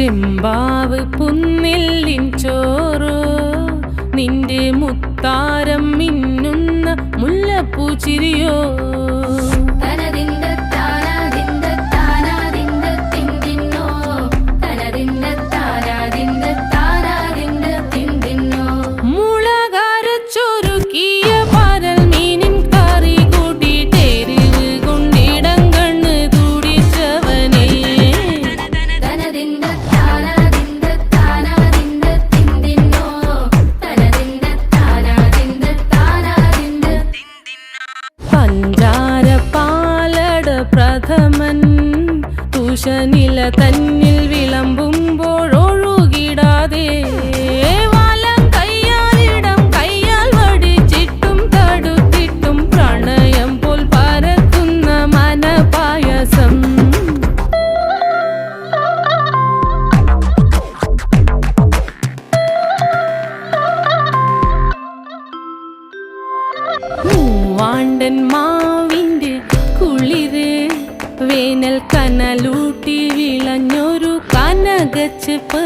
ചെമ്പാവ് പുന്നെല്ലിൻ ചോറോ നിന്റെ മുത്താരം മിന്നുന്ന മുല്ലപ്പൂച്ചിരിയോ പ്രഥമൻ തുഷനില തന്നിൽ വിളമ്പുമ്പോഴൊഴുകിടാതെ വലം കയ്യാലിടം കയ്യാൽ വടിച്ചിട്ടും തടുത്തിട്ടും പ്രണയം പോൽ പരക്കുന്ന മനപായസം മൂവാണ്ടൻ മാവിൻ്റെ കുളിര് വേനൽ കനലൂട്ടി വിളഞ്ഞൊരു കനകച്ചെപ്പ്